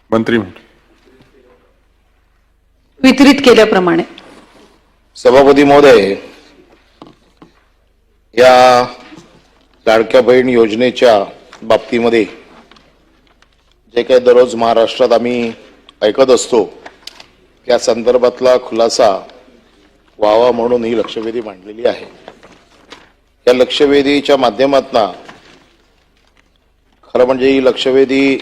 मंत्री वितरित केल्याप्रमाणे सभापती महोदय, या लाडक्या बहीण योजनेच्या बाबतीमध्ये जे काही दररोज महाराष्ट्रात आम्ही ऐकत असतो त्या संदर्भातला खुलासा व्हावा म्हणून ही लक्षवेधी मांडलेली आहे। या लक्षवेधीच्या माध्यमातून खरं म्हणजे ही लक्षवेधी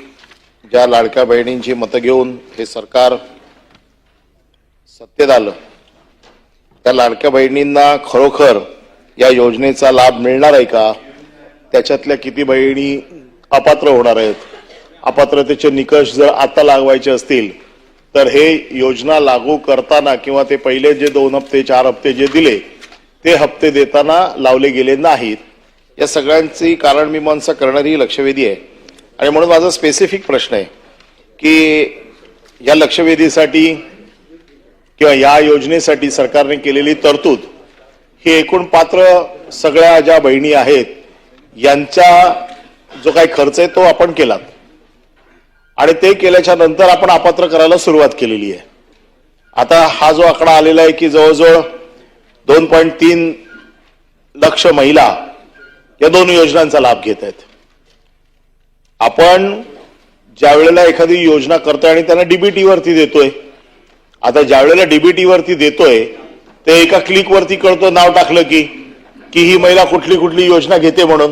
ज्या लाडक्या बहिणींची मतं घेऊन हे सरकार सत्तेत आलं त्या लाडक्या बहिणींना खरोखर या योजनेचा लाभ मिळणार आहे का, त्याच्यातल्या किती बहिणी अपात्र होणार आहेत, अपात्रतेचे निकष जर आता लागवायचे असतील तर हे योजना लागू करताना किंवा ते पहिले जे 2 हप्ते 4 हप्ते जे दिले ते हप्ते देताना लावले गेले नाहीत, या सगळ्यांची कारण मीमांसा करणारी लक्षवेधी आहे। आणि म्हणून माझा स्पेसिफिक प्रश्न आहे की या लक्षवेधीसाठी किंवा या योजनेसाठी सरकारने केलेली तरतूद ही एकूण पात्र सगळ्या ज्या बहिणी आहेत यांचा जो काही खर्च आहे तो आपण केला आणि ते केल्याच्या नंतर आपण अपात्र करायला सुरुवात केलेली आहे। आता हा जो आकडा आलेला आहे की जवळजवळ 2.3 लाख महिला या 2 योजनांचा लाभ घेत आहेत। आपण ज्या वेळेला एखादी योजना करतोय आणि त्यांना डीबीटी वरती देतोय, आता ज्या वेळेला डीबीटी वरती देतोय ते एका क्लिक वरती कळतो नाव टाकलं की ही महिला कुठली कुठली योजना घेते म्हणून,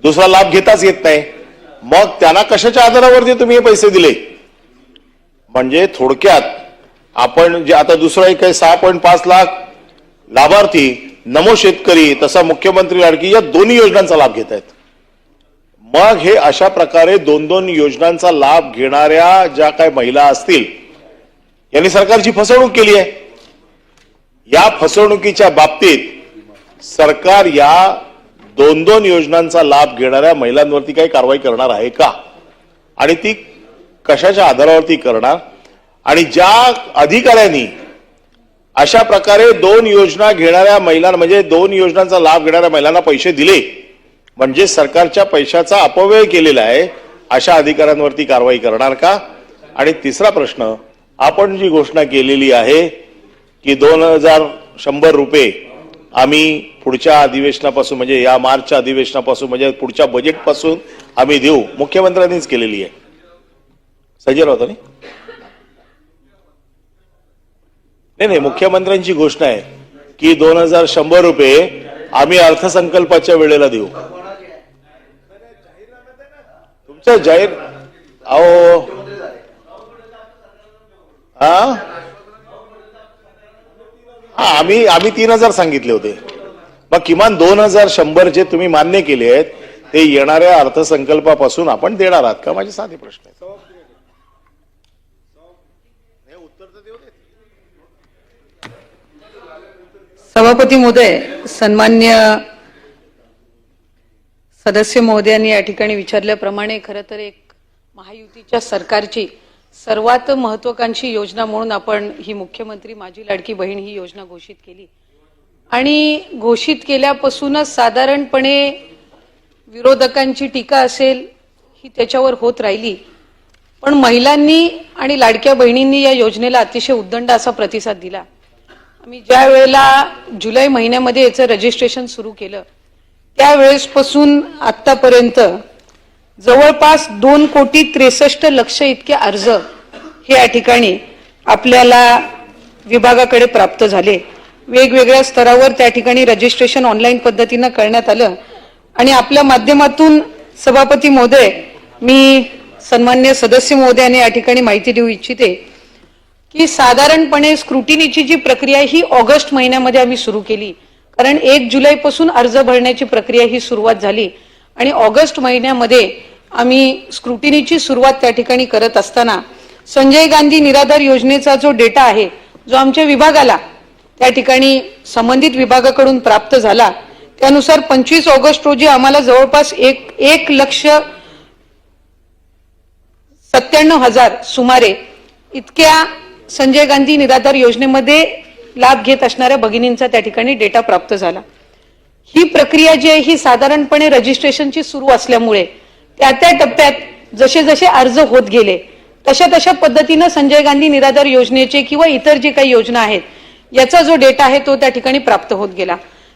दुसरा लाभ घेताच येत नाही। मग त्यांना कशाच्या आधारावरती तुम्ही हे पैसे दिले? म्हणजे थोडक्यात आपण जे आता दुसरा एक आहे 6.5 लाख लाभार्थी नमो शेतकरी तसा मुख्यमंत्री लाडकी या दोन्ही योजनांचा लाभ घेत आहेत। मग हे अशा प्रकारे 2 योजनांचा लाभ घेणाऱ्या ज्या काही महिला असतील यांनी सरकारची फसवणूक केली आहे। या फसवणुकीच्या बाबतीत सरकार या 2 योजनांचा लाभ घेणाऱ्या महिलांवरती काही कारवाई करणार आहे का आणि ती कशाच्या आधारावरती करणार? आणि ज्या अधिकाऱ्यांनी अशा प्रकारे 2 योजना घेणाऱ्या महिलांना म्हणजे 2 योजनांचा लाभ घेणाऱ्या महिलांना पैसे दिले म्हणजे सरकारच्या पैशाचा अपव्यय केलेला आहे, अशा अधिकाऱ्यांवरती कारवाई करणार का? आणि तिसरा प्रश्न, आपण जी घोषणा केलेली आहे की 2100 रुपये आम्ही पुढच्या अधिवेशनापासून म्हणजे या मार्चच्या अधिवेशनापासून म्हणजे पुढच्या बजेटपासून आम्ही देऊ, मुख्यमंत्र्यांनीच केलेली आहे। संजय राऊतांनी नाही मुख्यमंत्र्यांची घोषणा आहे की 2100 रुपये आम्ही अर्थसंकल्पाच्या वेळेला देऊ। तुमचं जाहीर अहो आम्ही 3000 सांगितले होते, मग किमान 2100 जे तुम्ही मान्य केले आहेत ते येणाऱ्या अर्थसंकल्पापासून आपण देणार आहात का? माझे साधे प्रश्न आहेत। सभापती महोदय, सन्मान्य सदस्य महोदयांनी या ठिकाणी विचारल्याप्रमाणे खरं तर एक महायुतीच्या सरकारची सर्वात महत्त्वाकांक्षी योजना म्हणून आपण ही मुख्यमंत्री माझी लाडकी बहीण ही योजना घोषित केली आणि घोषित केल्यापासूनच साधारणपणे विरोधकांची टीका असेल ही त्याच्यावर होत राहिली, पण महिलांनी आणि लाडक्या बहिणींनी या योजनेला अतिशय उद्दंड असा प्रतिसाद दिला। आम्ही ज्या वेळेला जुलै महिन्यामध्ये याचं रजिस्ट्रेशन सुरू केलं त्यावेळेसपासून आतापर्यंत जवळपास 2,63,00,000 इतके अर्ज हे या ठिकाणी आपल्याला विभागाकडे प्राप्त झाले। वेगवेगळ्या स्तरावर त्या ठिकाणी रजिस्ट्रेशन ऑनलाईन पद्धतीने करण्यात आलं आणि आपल्या माध्यमातून सभापती महोदय मी सन्मान्य सदस्य महोदयांनी या ठिकाणी माहिती देऊ इच्छिते की साधारणपणे स्क्रुटिनीची जी प्रक्रिया ही ऑगस्ट महिन्यामध्ये आम्ही सुरू केली, कारण 1 जुलैपासून अर्ज भरण्याची प्रक्रिया ही सुरुवात झाली आणि ऑगस्ट महिन्यामध्ये आम्ही स्क्रुटिनीची सुरुवात त्या ठिकाणी करत असताना संजय गांधी निराधार योजनेचा जो डेटा आहे जो आमच्या विभागाला त्या ठिकाणी संबंधित विभागाकडून प्राप्त झाला त्यानुसार 25 ऑगस्ट रोजी आम्हाला जवळपास 1,97,000 सुमारे इतक्या संजय गांधी निराधार योजनेमध्ये लाभ घेत असणाऱ्या भगिनींचा त्या ठिकाणी डेटा प्राप्त झाला। ही प्रक्रिया जी आहे ही साधारणपणे रजिस्ट्रेशनची सुरू असल्यामुळे त्या टप्प्यात जसे जसे अर्ज होत गेले तशा पद्धतीनं संजय गांधी निराधार योजनेचे किंवा इतर जे काही योजना आहेत याचा जो डेटा आहे तो त्या ठिकाणी प्राप्त होत गेला.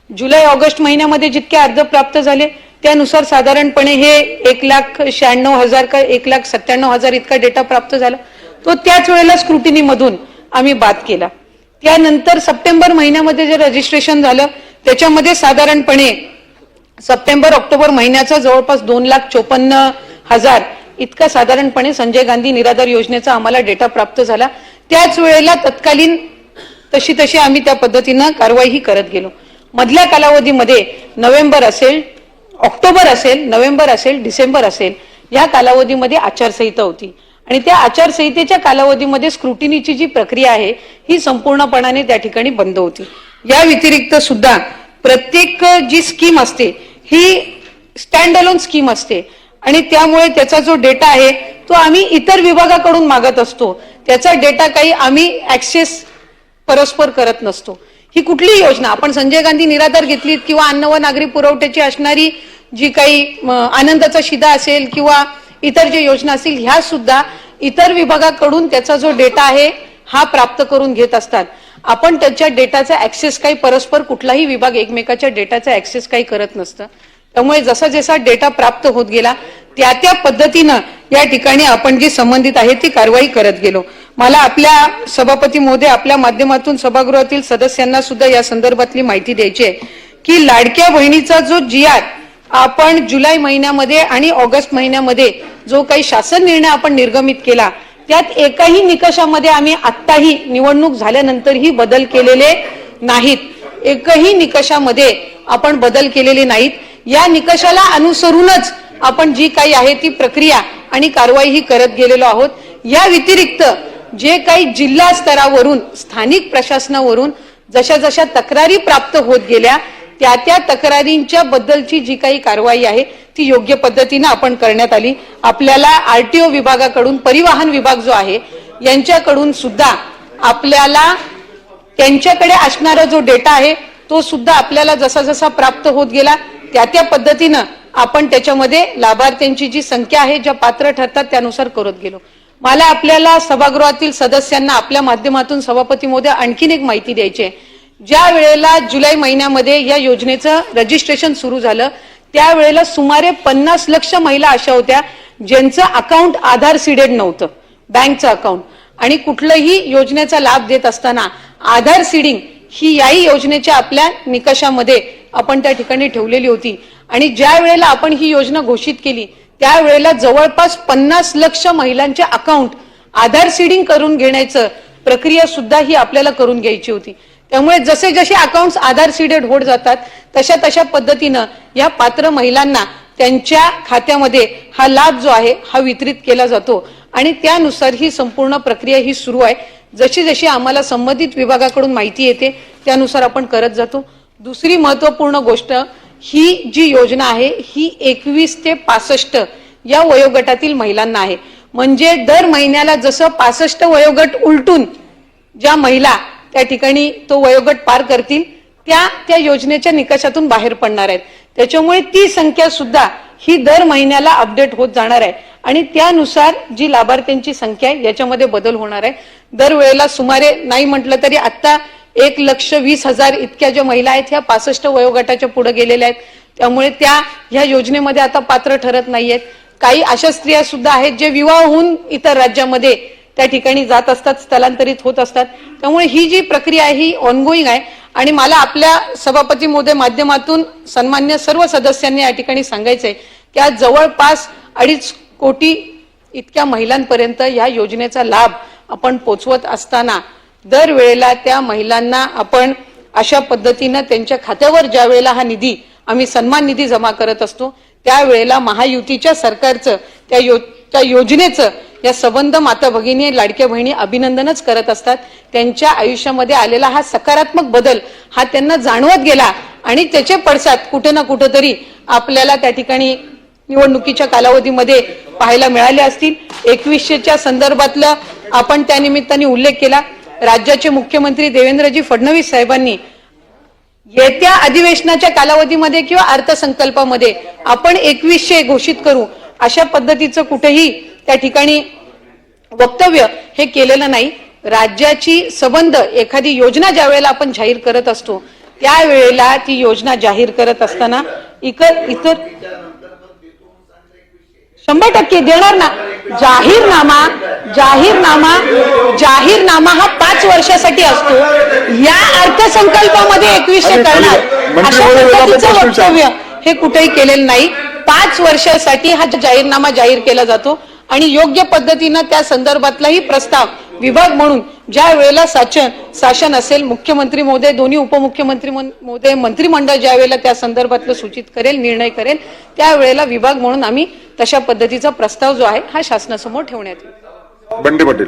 जुलै ऑगस्ट महिन्यामध्ये जितके अर्ज प्राप्त झाले त्यानुसार साधारणपणे हे 1,96,000 का 1,97,000 इतका डेटा प्राप्त झाला. तो त्याच वेळेला स्क्रुटिनी मधून आम्ही बाद केला. त्यानंतर सप्टेंबर महिन्यामध्ये जे रजिस्ट्रेशन झालं त्याच्यामध्ये साधारणपणे सप्टेंबर ऑक्टोबर महिन्याचा जवळपास 2,54,000 इतका साधारणपणे संजय गांधी निराधार योजनेचा आम्हाला डेटा प्राप्त झाला. त्याच वेळेला तत्कालीन तशी आम्ही त्या पद्धतीनं कारवाई करत गेलो. मधल्या कालावधीमध्ये नोव्हेंबर असेल, ऑक्टोबर असेल, नोव्हेंबर असेल, डिसेंबर असेल या कालावधीमध्ये आचारसंहिता होती आणि त्या आचारसंहितेच्या कालावधीमध्ये स्क्रुटिनीची जी प्रक्रिया आहे ही संपूर्णपणाने त्या ठिकाणी बंद होती. या व्यतिरिक्त सुद्धा प्रत्येक जी स्कीम असते ही स्टँड अलोन स्कीम असते आणि त्यामुळे त्याचा जो डेटा आहे तो आम्ही इतर विभागाकडून मागत असतो. त्याचा डेटा काही आम्ही ऍक्सेस परस्पर करत नसतो. ही कुठलीही योजना आपण संजय गांधी निराधार घेतलीत किंवा अन्न व नागरी पुरवठ्याची असणारी जी काही आनंदाचा शिधा असेल किंवा इतर जे योजना असतील ह्या सुद्धा इतर विभागाकडून त्याचा जो डेटा आहे हा प्राप्त करून घेत असतात. आपण त्याच्या डेटाचा ऍक्सेस काही परस्पर कुठलाही विभाग एकमेकाच्या डेटाचा ऍक्सेस काही करत नसतं. त्यामुळे जसा जसा डेटा प्राप्त होत गेला त्या पद्धतीनं या ठिकाणी आपण जी संबंधित आहे ती कारवाई करत गेलो. मला आपल्या सभापती महोदय आपल्या माध्यमातून सभागृहातील सदस्यांना सुद्धा या संदर्भातली माहिती द्यायची आहे की लाडक्या बहिणीचा जो GR आपण जुलै महिन्यामध्ये आणि ऑगस्ट महिन्यामध्ये जो काही शासन निर्णय आपण निर्गमित केला त्यात एकाही निकषामध्ये आम्ही आत्ताही निवडणूक झाल्यानंतरही बदल केलेले नाहीत. एकही निकषामध्ये आपण बदल केलेले नाहीत. या निकषाला अनुसरूनच आपण जी काही आहे ती प्रक्रिया आणि कारवाई ही करत गेलेलो आहोत. या व्यतिरिक्त जे काही जिल्हा स्तरावरून स्थानिक प्रशासनावरून जशा तक्रारी प्राप्त होत गेल्या त्या तक्रारींच्या बद्दलची जी काही कारवाई आहे ती योग्य पद्धतीने आपण करण्यात आली. आपल्याला RTO विभागाकडून परिवहन विभाग जो आहे यांच्याकडून सुद्धा आपल्याला त्यांच्याकडे असणारा जो डेटा आहे तो सुद्धा आपल्याला जसा प्राप्त होत गेला त्या पद्धतीनं आपण त्याच्यामध्ये लाभार्थ्यांची जी संख्या आहे ज्या पात्र ठरतात त्यानुसार करत गेलो. मला आपल्याला सभागृहातील सदस्यांना आपल्या माध्यमातून सभापती महोदय आणखीन एक माहिती द्यायची आहे. ज्या वेळेला जुलै महिन्यामध्ये या योजनेचं रजिस्ट्रेशन सुरू झालं त्यावेळेला सुमारे 50 लाख महिला अशा होत्या ज्यांचं अकाउंट आधार सीडेड नव्हतं, बँकचं अकाउंट, आणि कुठलंही योजनेचा लाभ देत असताना आधार सीडिंग ही याही योजनेच्या आपल्या निकषामध्ये आपण त्या ठिकाणी ठेवलेली होती. आणि ज्या वेळेला आपण ही योजना घोषित केली त्यावेळेला जवळपास 50 लाख महिलांचे अकाउंट आधार सीडिंग करून घेण्याचं प्रक्रिया सुद्धा ही आपल्याला करून घ्यायची होती. त्यामुळे जसे अकाउंट्स आधार सीडेड होत जातात तशा पद्धतीनं या पात्र महिलांना त्यांच्या खात्यामध्ये हा लाभ जो आहे हा वितरित केला जातो आणि त्यानुसार ही संपूर्ण प्रक्रिया ही सुरू आहे. जशी आम्हाला संबंधित विभागाकडून माहिती येते त्यानुसार आपण करत जातो. दुसरी महत्वपूर्ण गोष्ट ही जी योजना आहे ही 21 ते 65 या वयोगटातील महिलांना आहे. म्हणजे दर महिन्याला जसं 65 वयोगट उलटून ज्या महिला त्या ठिकाणी तो वयोगट पार करतील त्या योजनेच्या निकषातून बाहेर पडणार आहेत. त्याच्यामुळे ती संख्या सुद्धा ही दर महिन्याला अपडेट होत जाणार आहे आणि त्यानुसार जी लाभार्थ्यांची संख्या आहे याच्यामध्ये बदल होणार आहे. दरवेळेला सुमारे नाही म्हटलं तरी आता 1,20,000 इतक्या ज्या महिला आहेत ह्या 65 वयोगटाच्या पुढे गेलेल्या आहेत. त्यामुळे त्या ह्या योजनेमध्ये आता पात्र ठरत नाहीयेत. काही अशा स्त्रिया सुद्धा आहेत जे विवाह होऊन इतर राज्यामध्ये त्या ठिकाणी जात असतात, स्थलांतरित होत असतात. त्यामुळे ही जी प्रक्रिया आहे ही ऑनगोईंग आहे आणि मला आपल्या सभापती महोदय माध्यमातून सन्मान्य सर्व सदस्यांनी या ठिकाणी सांगायचंय की आज जवळपास 2.5 कोटी इतक्या महिलांपर्यंत या योजनेचा लाभ आपण पोचवत असताना दरवेळेला त्या महिलांना आपण अशा पद्धतीनं त्यांच्या खात्यावर ज्या वेळेला हा निधी आम्ही सन्मान निधी जमा करत असतो त्यावेळेला महायुतीच्या सरकारचं त्या योजनेचं या सबंध माता भगिनी लाडक्या बहिणी अभिनंदनच करत असतात. त्यांच्या आयुष्यामध्ये आलेला हा सकारात्मक बदल हा त्यांना जाणवत गेला आणि त्याचे पडसाद कुठे ना कुठेतरी आपल्याला त्या ठिकाणी निवडणुकीच्या कालावधीमध्ये पाहायला मिळाले असतील. 2100च्या संदर्भातलं आपण त्या निमित्ताने उल्लेख केला. राज्याचे मुख्यमंत्री देवेंद्रजी फडणवीस साहेबांनी येत्या अधिवेशनाच्या कालावधीमध्ये किंवा अर्थसंकल्पामध्ये आपण 2100 घोषित करू अशा पद्धतीचं कुठेही त्या ठिकाणी वक्तव्य हे केलेलं नाही. राज्याची संबंध एखादी योजना ज्या वेळेला आपण जाहीर करत असतो त्यावेळेला ती योजना जाहीर करत असताना इतर 100% देणार ना. जाहीरनामा हा 5 वर्षासाठी असतो. या अर्थसंकल्पामध्ये 2100 करणार अशा पद्धतीचं वक्तव्य हे कुठेही केलेलं नाही. 5 वर्षासाठी हा जाहीरनामा जाहीर केला जातो आणि योग्य पद्धतीनं त्या संदर्भातलाही प्रस्ताव विभाग म्हणून ज्या वेळेला शासन असेल, मुख्यमंत्री महोदय, दोन्ही उपमुख्यमंत्री महोदय, मंत्रिमंडळ ज्या वेळेला त्या संदर्भातलं सूचित करेल, निर्णय करेल, त्यावेळेला विभाग म्हणून आम्ही तशा पद्धतीचा प्रस्ताव जो आहे हा शासनासमोर ठेवण्यात येईल. बंडी पाटील.